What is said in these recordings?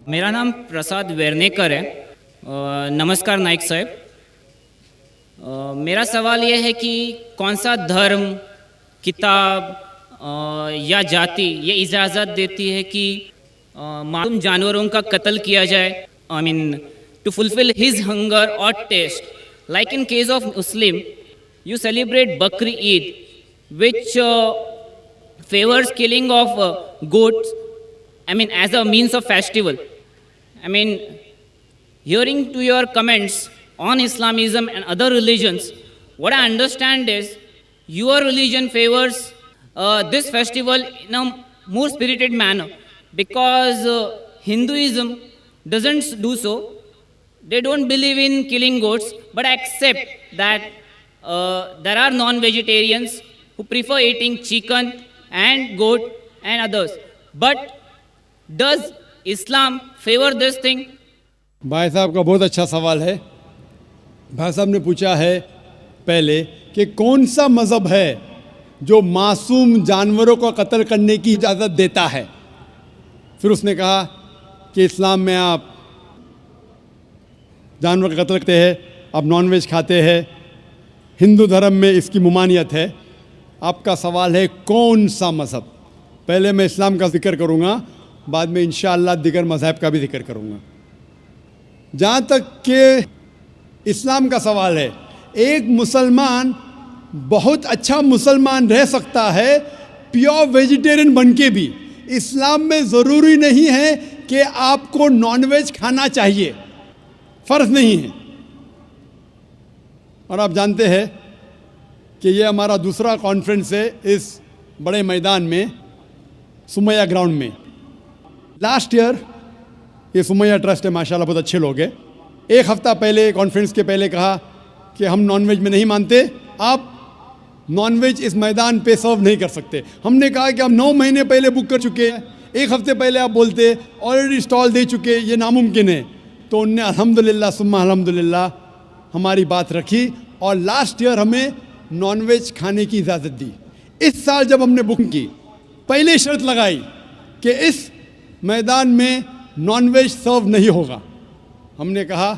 मेरा नाम प्रसाद वेर्नेकर है। नमस्कार नाइक साहब। मेरा सवाल यह है कि कौन सा धर्म, किताब या जाति ये इजाज़त देती है कि मासूम जानवरों का कत्ल किया जाए, I mean to fulfil his hunger और taste. Like in case of Muslim, you celebrate Bakri Eid, which favors killing of goats, I mean, as a means of festival. I mean, hearing to your comments on Islamism and other religions, what I understand is your religion favors this festival in a more spirited manner, because Hinduism doesn't do so. They don't believe in killing goats, but accept that there are non-vegetarians who prefer eating chicken and goat and others. But does Islam favor this thing? भाई साहब का बहुत अच्छा सवाल है। भाई साहब ने पूछा है पहले कि कौन सा मज़हब है जो मासूम जानवरों को कत्ल करने की इजाज़त देता है। फिर उसने कहा कि इस्लाम में आप जानवर का कत्ल करते हैं, आप नॉनवेज खाते हैं, हिंदू धर्म में इसकी ममानियत है। आपका सवाल है कौन सा मज़हब। पहले मैं इस्लाम का जिक्र करूँगा, बाद में इंशाअल्लाह दिगर मज़हब का भी जिक्र करूँगा। जहाँ तक कि इस्लाम का सवाल है, एक मुसलमान बहुत अच्छा मुसलमान रह सकता है प्योर वेजिटेरियन बन के भी। इस्लाम में ज़रूरी नहीं है कि आपको नॉनवेज खाना चाहिए, फ़र्ज़ नहीं है। और आप जानते हैं कि ये हमारा दूसरा कॉन्फ्रेंस है इस बड़े मैदान में, सुमैया ग्राउंड में। लास्ट ईयर ये सुमैया ट्रस्ट है, माशाल्लाह बहुत अच्छे लोग हैं। एक हफ़्ता पहले कॉन्फ्रेंस के पहले कहा कि हम नॉनवेज में नहीं मानते, आप नॉनवेज इस मैदान पे सर्व नहीं कर सकते। हमने कहा कि हम 9 महीने पहले बुक कर चुके हैं, एक हफ़्ते पहले आप बोलते ऑलरेडी स्टॉल दे चुके, ये नामुमकिन है। तो उनने अल्हम्दुलिल्लाह सुम्मा अल्हम्दुलिल्लाह हमारी बात रखी और लास्ट ईयर हमें नॉनवेज खाने की इजाज़त दी। इस साल जब हमने बुकिंग की, पहले शर्त लगाई कि इस मैदान में नॉनवेज सर्व नहीं होगा। हमने कहा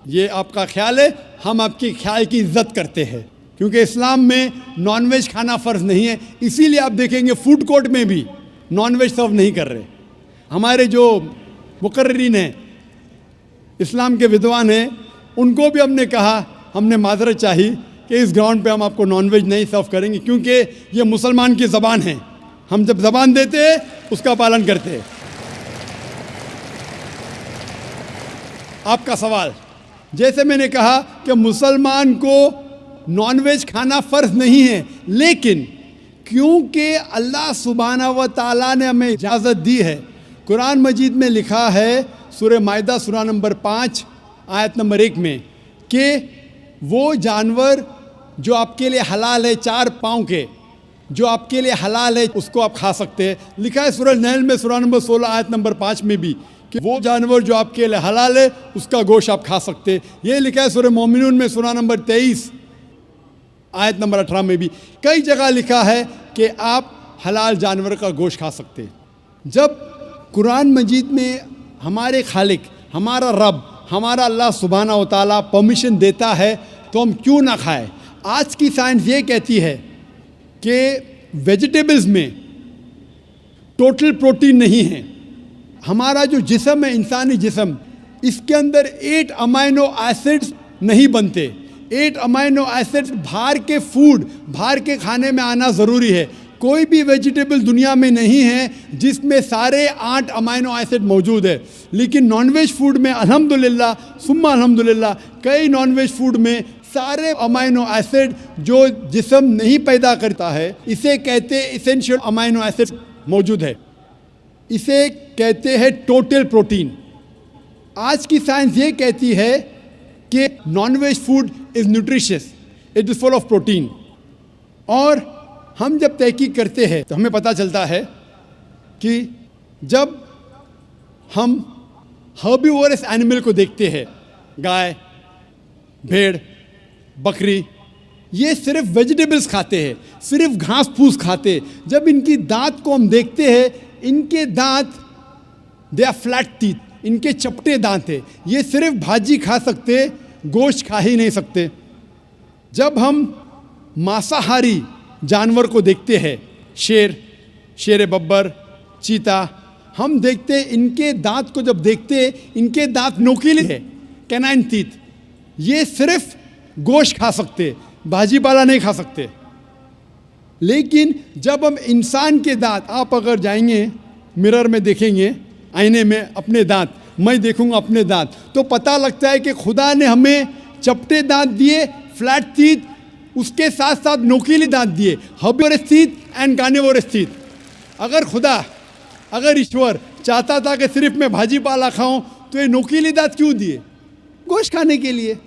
ये आपका ख्याल है, हम आपके ख्याल की इज्जत करते हैं, क्योंकि इस्लाम में नॉनवेज खाना फ़र्ज़ नहीं है। इसीलिए आप देखेंगे फूड कोर्ट में भी नॉनवेज सर्व नहीं कर रहे। हमारे जो मुकर्रिरीन हैं, इस्लाम के विद्वान हैं, उनको भी हमने कहा, हमने माजरत चाही कि इस ग्राउंड पे हम आपको नॉनवेज नहीं सर्व करेंगे, क्योंकि ये मुसलमान की ज़बान है। हम जब ज़बान देते हैं उसका पालन करते हैं। आपका सवाल, जैसे मैंने कहा कि मुसलमान को नॉनवेज खाना फ़र्ज़ नहीं है, लेकिन क्योंकि अल्लाह सुब्हानहू व तआला ने हमें इजाज़त दी है। कुरान मजीद में लिखा है सूरह माइदा सूरा नंबर 5 आयत नंबर 1 में कि वो जानवर जो आपके लिए हलाल है, 4 पाँव के, जो आपके लिए हलाल है उसको आप खा सकते हैं। लिखा है सूरह नहल में सूरा नंबर 16 आयत नंबर 5 में भी कि वो जानवर जो आपके लिए हलाल है उसका गोश्त आप खा सकते हैं। ये लिखा है सूरह मोमिनून में सूरा नंबर 23 आयत नंबर 18 में भी। कई जगह लिखा है कि आप हलाल जानवर का गोश्त खा सकते हैं। जब कुरान मजीद में हमारे खालिक, हमारा रब, हमारा अल्लाह सुब्हानहू व तआला परमिशन देता है तो हम क्यों ना खाएं। आज की साइंस ये कहती है कि वेजिटेबल्स में टोटल प्रोटीन नहीं है। हमारा जो जिस्म है, इंसानी जिस्म, इसके अंदर 8 अमाइनो एसिड्स नहीं बनते। 8 अमाइनो एसिड्स बाहर के फूड, बाहर के खाने में आना ज़रूरी है। कोई भी वेजिटेबल दुनिया में नहीं है जिसमें सारे 8 अमाइनो एसिड मौजूद है, लेकिन नॉनवेज फूड में अल्हम्दुलिल्लाह सुम्मा अल्हम्दुलिल्लाह कई नॉनवेज फूड में सारे अमाइनो एसिड जो जिस्म नहीं पैदा करता है, इसे कहते हैं इसेंशियल अमाइनो एसिड मौजूद है। इसे कहते हैं टोटल प्रोटीन। आज की साइंस ये कहती है कि non veg food is nutritious, it is full of protein. और हम जब तहकीक करते हैं तो हमें पता चलता है कि जब हम हर्बीवोरस एनिमल को देखते हैं, गाय, भेड़, बकरी, ये सिर्फ वेजिटेबल्स खाते हैं, सिर्फ घास फूस खाते हैं। जब इनकी दांत को हम देखते हैं, इनके दांत दे आर फ्लैट टीथ, इनके चपटे दांत है, ये सिर्फ भाजी खा सकते, गोश्त खा ही नहीं सकते। जब हम मांसाहारी जानवर को देखते हैं, शेर बब्बर, चीता, हम देखते इनके दांत को जब देखते इनके दांत नोकीले हैं, कैनाइन टीथ। ये सिर्फ गोश्त खा सकते, भाजी पाला नहीं खा सकते। लेकिन जब हम इंसान के दांत, आप अगर जाएंगे मिरर में देखेंगे, आईने में अपने दांत, मैं देखूंगा अपने दांत, तो पता लगता है कि खुदा ने हमें चपटे दांत दिए, फ्लैट टीथ, उसके साथ साथ नोकीले दांत दिए, herbivores teeth and carnivorous teeth. अगर ईश्वर चाहता था कि सिर्फ मैं भाजी पाला खाऊं, तो ये नोकीले दांत क्यों दिए? गोश्त खाने के लिए।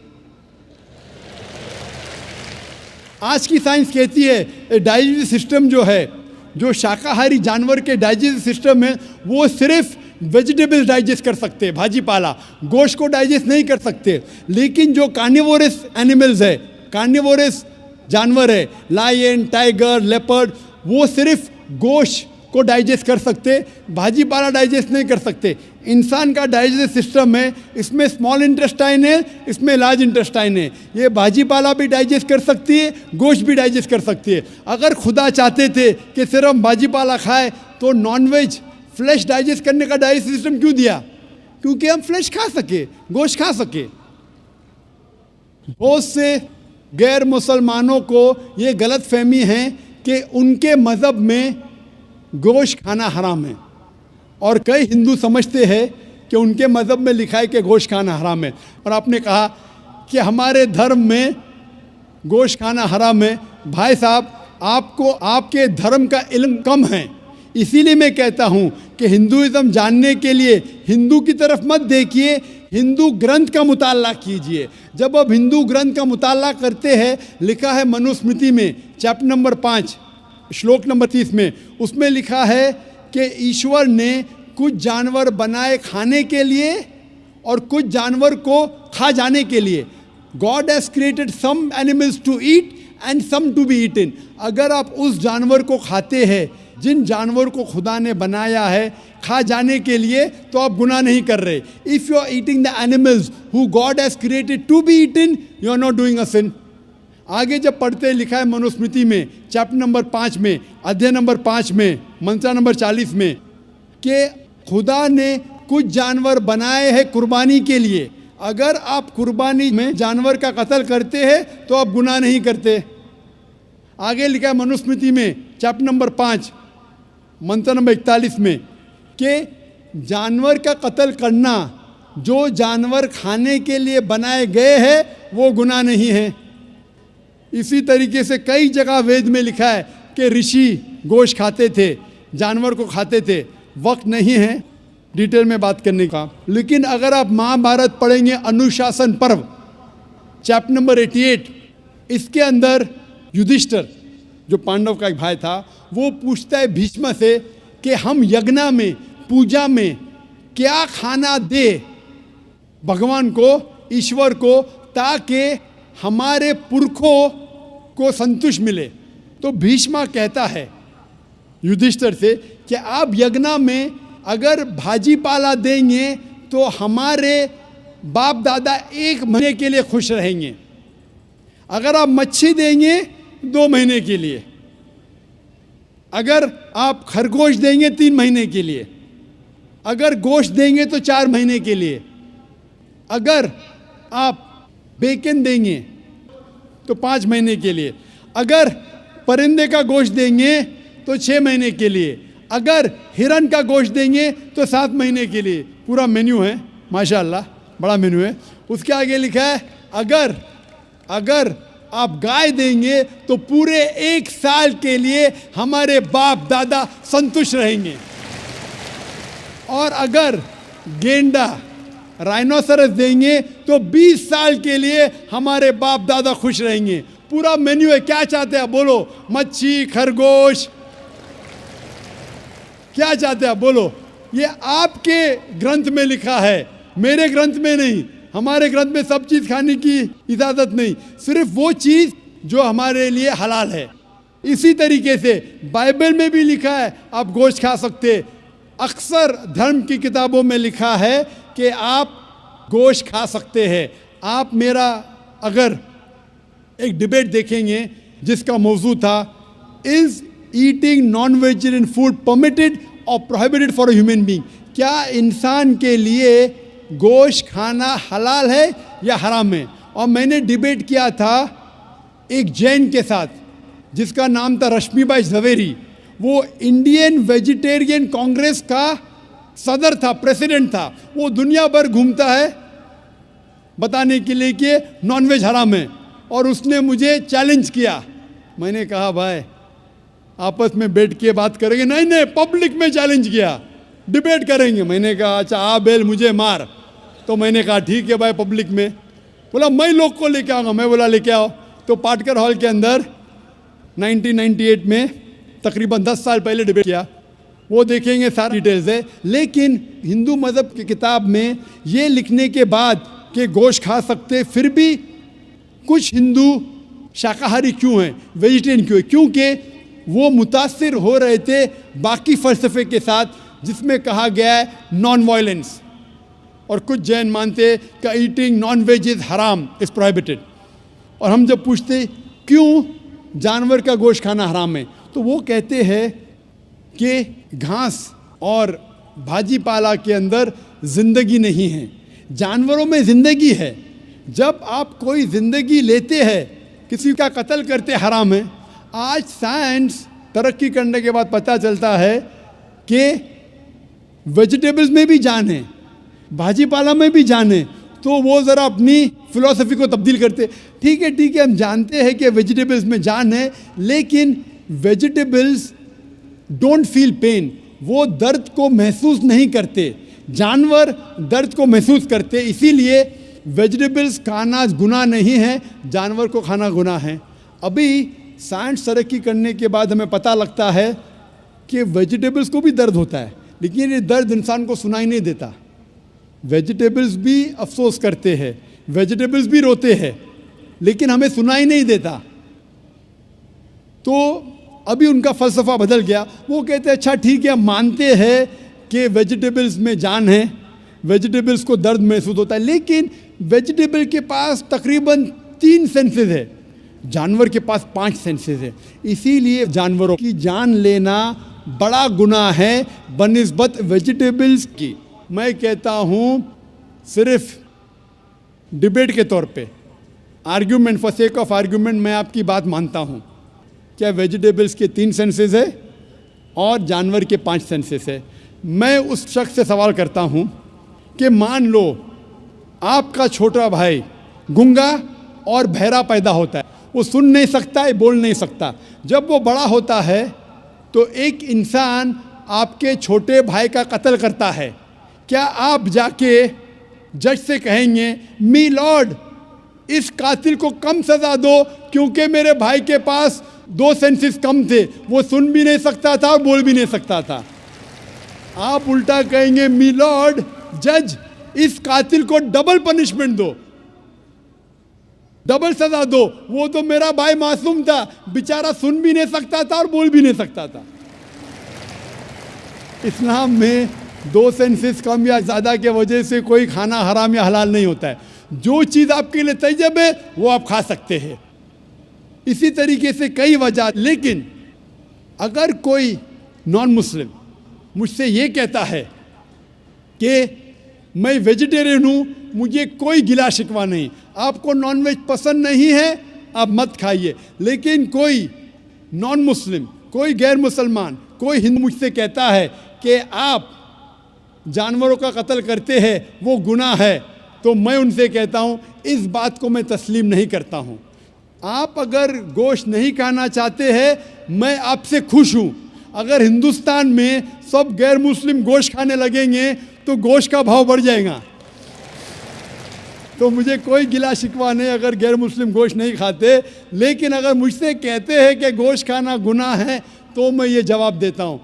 आज की साइंस कहती है डाइजेस्टिव सिस्टम जो है, जो शाकाहारी जानवर के डाइजेस्टिव सिस्टम है, वो सिर्फ वेजिटेबल्स डाइजेस्ट कर सकते हैं, भाजी पाला, गोश्त को डाइजेस्ट नहीं कर सकते। लेकिन जो कार्निवोरस एनिमल्स है, कार्निवोरस जानवर है, लायन, टाइगर, लेपर्ड, वो सिर्फ गोश्त को डाइजेस्ट कर सकते, भाजी पाला डाइजेस्ट नहीं कर सकते। इंसान का डाइजेस्टिव सिस्टम है, इसमें स्मॉल इंटेस्टाइन है, इसमें लार्ज इंटेस्टाइन है। ये भाजी पाला भी डाइजेस्ट कर सकती है, गोश्त भी डाइजेस्ट कर सकती है। अगर खुदा चाहते थे कि सिर्फ हम भाजी पाला खाए, तो नॉनवेज फ्लैश डाइजेस्ट करने का डाइजेस्टिव सिस्टम क्यों दिया? क्योंकि हम फ्लैश खा सके, गोश्त खा सके। बहुत से गैर मुसलमानों को ये गलत फहमी है कि उनके मज़हब में गोश्त खाना हराम है, और कई हिंदू समझते हैं कि उनके मज़हब में लिखा है कि गोश्त खाना हराम है। और आपने कहा कि हमारे धर्म में गोश्त खाना हराम है। भाई साहब, आपको आपके धर्म का इल्म कम है, इसीलिए मैं कहता हूँ कि हिंदुइज़्म जानने के लिए हिंदू की तरफ मत देखिए, हिंदू ग्रंथ का मुताला कीजिए। जब आप हिंदू ग्रंथ का मुताला करते हैं, लिखा है मनुस्मृति में चैप्टर नंबर 5 श्लोक नंबर 30 में, उसमें लिखा है कि ईश्वर ने कुछ जानवर बनाए खाने के लिए और कुछ जानवर को खा जाने के लिए। God has created some animals to eat and some to be eaten. अगर आप उस जानवर को खाते हैं, जिन जानवर को खुदा ने बनाया है खा जाने के लिए, तो आप गुनाह नहीं कर रहे। If you are eating the animals who God has created to be eaten, you are not doing a sin. आगे जब पढ़ते लिखा है मनुस्मृति में चैप्टर नंबर 5 में, अध्याय नंबर 5 में, मंत्र नंबर 40 में, कि खुदा ने कुछ जानवर बनाए हैं कुर्बानी के लिए। अगर आप कुर्बानी में जानवर का कत्ल करते हैं तो आप गुनाह नहीं करते। आगे लिखा है मनुस्मृति में चैप्टर नंबर 5 मंत्र नंबर 41 में कि जानवर का कत्ल करना, जो जानवर खाने के लिए बनाए गए हैं, वो गुनाह नहीं है। इसी तरीके से कई जगह वेद में लिखा है कि ऋषि गोश्त खाते थे, जानवर को खाते थे। वक्त नहीं है डिटेल में बात करने का, लेकिन अगर आप महाभारत पढ़ेंगे अनुशासन पर्व चैप्टर नंबर 88, इसके अंदर युधिष्ठिर जो पांडव का एक भाई था, वो पूछता है भीष्म से कि हम यज्ञ में, पूजा में क्या खाना दे भगवान को, ईश्वर को, ताकि हमारे पुरखों को संतुष्ट मिले। तो भीष्म कहता है युधिष्ठिर से कि आप यज्ञ में अगर भाजी पाला देंगे तो हमारे बाप दादा 1 महीने के लिए खुश रहेंगे। अगर आप मच्छी देंगे 2 महीने के लिए, अगर आप खरगोश देंगे 3 महीने के लिए, अगर गोश्त देंगे तो 4 महीने के लिए, अगर आप बेकन देंगे तो 5 महीने के लिए, अगर परिंदे का गोश्त देंगे तो 6 महीने के लिए, अगर हिरन का गोश्त देंगे तो 7 महीने के लिए। पूरा मेन्यू है, माशाल्लाह बड़ा मेन्यू है। उसके आगे लिखा है अगर आप गाय देंगे तो पूरे 1 साल के लिए हमारे बाप दादा संतुष्ट रहेंगे, और अगर गेंडा राइनोसरस देंगे तो 20 साल के लिए हमारे बाप दादा खुश रहेंगे। पूरा मेन्यू है। क्या चाहते हैं बोलो? मच्छी, खरगोश, क्या चाहते हैं बोलो? ये आपके ग्रंथ में लिखा है, मेरे ग्रंथ में नहीं। हमारे ग्रंथ में सब चीज़ खाने की इजाज़त नहीं, सिर्फ वो चीज़ जो हमारे लिए हलाल है। इसी तरीके से बाइबल में भी लिखा है आप गोश्त खा सकते। अक्सर धर्म की किताबों में लिखा है कि आप गोश्त खा सकते हैं। आप मेरा अगर एक डिबेट देखेंगे जिसका मौजू था, is eating non vegetarian food permitted और prohibited for a human being, क्या इंसान के लिए गोश्त खाना हलाल है या हराम है। और मैंने डिबेट किया था एक जैन के साथ जिसका नाम था रश्मिबाई झवेरी। वो इंडियन वेजिटेरियन कांग्रेस का सदर था, प्रेसिडेंट था। वो दुनिया भर घूमता है बताने के लिए कि नॉनवेज हराम है, और उसने मुझे चैलेंज किया। मैंने कहा भाई आपस में बैठ के बात करेंगे। नहीं नहीं, पब्लिक में चैलेंज किया, डिबेट करेंगे। मैंने कहा अच्छा आ बेल मुझे मार। तो मैंने कहा ठीक है भाई, पब्लिक में। बोला मैं लोग को लेके आऊँगा। मैं बोला लेके आओ। तो पाटकर हॉल के अंदर 1998 में तकरीबन 10 साल पहले डिबेट किया। वो देखेंगे सारी डिटेल्स है। लेकिन हिंदू मज़हब की किताब में ये लिखने के बाद कि गोश्त खा सकते, फिर भी कुछ हिंदू शाकाहारी क्यों हैं, वेजिटेरियन क्यों है? क्योंकि वो मुतासिर हो रहे थे बाकी फ़लसफ़े के साथ जिसमें कहा गया है नॉन वायलेंस। और कुछ जैन मानते कि ईटिंग नॉन वेज इज़ हराम, इज़ प्रोहिबिटेड। और हम जब पूछते क्यों जानवर का गोश्त खाना हराम है, तो वो कहते हैं कि घास और भाजी पाला के अंदर ज़िंदगी नहीं है, जानवरों में ज़िंदगी है। जब आप कोई ज़िंदगी लेते हैं, किसी का कत्ल करते हराम है। आज साइंस तरक्की करने के बाद पता चलता है कि वेजिटेबल्स में भी जान है, भाजी पाला में भी जान है। तो वो ज़रा अपनी फ़िलॉसफी को तब्दील करते। ठीक है, हम जानते हैं कि वेजिटेबल्स में जान है, लेकिन वेजिटेबल्स डोंट फील पेन, वो दर्द को महसूस नहीं करते। जानवर दर्द को महसूस करते, इसीलिए वेजिटेबल्स खाना गुनाह नहीं है, जानवर को खाना गुनाह है। अभी साइंस तरक्की करने के बाद हमें पता लगता है कि वेजिटेबल्स को भी दर्द होता है, लेकिन ये दर्द इंसान को सुनाई नहीं देता। वेजिटेबल्स भी अफसोस करते हैं, वेजिटेबल्स भी रोते हैं, लेकिन हमें सुनाई नहीं देता। तो अभी उनका फ़लसफ़ा बदल गया। वो कहते हैं अच्छा ठीक है, मानते हैं कि वेजिटेबल्स में जान है, वेजिटेबल्स को दर्द महसूस होता है, लेकिन वेजिटेबल के पास तकरीबन 3 सेंसेस है, जानवर के पास 5 सेंसेस है। इसीलिए जानवरों की जान लेना बड़ा गुनाह है बनिस्बत वेजिटेबल्स की। मैं कहता हूँ सिर्फ डिबेट के तौर पे, argument, for sake of argument, मैं आपकी बात मानता हूँ। क्या वेजिटेबल्स के 3 सेंसेस है और जानवर के 5 सेंसेस है। मैं उस शख्स से सवाल करता हूँ कि मान लो आपका छोटा भाई गूंगा और बहरा पैदा होता है, वो सुन नहीं सकता है, बोल नहीं सकता। जब वो बड़ा होता है तो एक इंसान आपके छोटे भाई का कत्ल करता है, क्या आप जाके जज से कहेंगे मी लॉर्ड इस कातिल को कम सज़ा दो क्योंकि मेरे भाई के पास 2 सेंसेस कम थे, वो सुन भी नहीं सकता था और बोल भी नहीं सकता था? आप उल्टा कहेंगे मी लॉर्ड जज इस कातिल को डबल पनिशमेंट दो, डबल सजा दो, वो तो मेरा भाई मासूम था, बेचारा सुन भी नहीं सकता था और बोल भी नहीं सकता था। इस्लाम में 2 सेंसेस कम या ज़्यादा के वजह से कोई खाना हराम या हलाल नहीं होता है। जो चीज़ आपके लिए तैयब है वो आप खा सकते हैं। इसी तरीके से कई वजह। लेकिन अगर कोई नॉन मुस्लिम मुझसे ये कहता है कि मैं वेजिटेरियन हूँ, मुझे कोई गिला शिकवा नहीं, आपको नॉनवेज पसंद नहीं है आप मत खाइए, लेकिन कोई नॉन मुस्लिम, कोई गैर मुसलमान, कोई हिंदू मुझसे कहता है कि आप जानवरों का कत्ल करते हैं वो गुनाह है, तो मैं उनसे कहता हूँ इस बात को मैं तस्लीम नहीं करता हूँ। आप अगर गोश्त नहीं खाना चाहते हैं, मैं आपसे खुश हूँ। अगर हिंदुस्तान में सब गैर मुस्लिम गोश्त खाने लगेंगे तो गोश्त का भाव बढ़ जाएगा। तो मुझे कोई गिला शिकवा नहीं अगर गैर मुस्लिम गोश्त नहीं खाते, लेकिन अगर मुझसे कहते हैं कि गोश्त खाना गुनाह है तो मैं ये जवाब देता हूँ।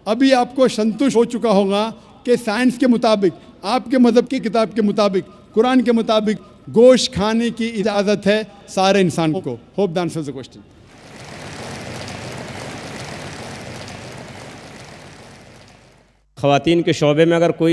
अभी आपको संतुष्ट हो चुका होगा कि साइंस के मुताबिक, आपके मज़हब की किताब के मुताबिक, कुरान के मुताबिक गोश्त खाने की इजाज़त है सारे इंसान को। Hope the answer the question. ख़वातीन के शोबे में अगर कोई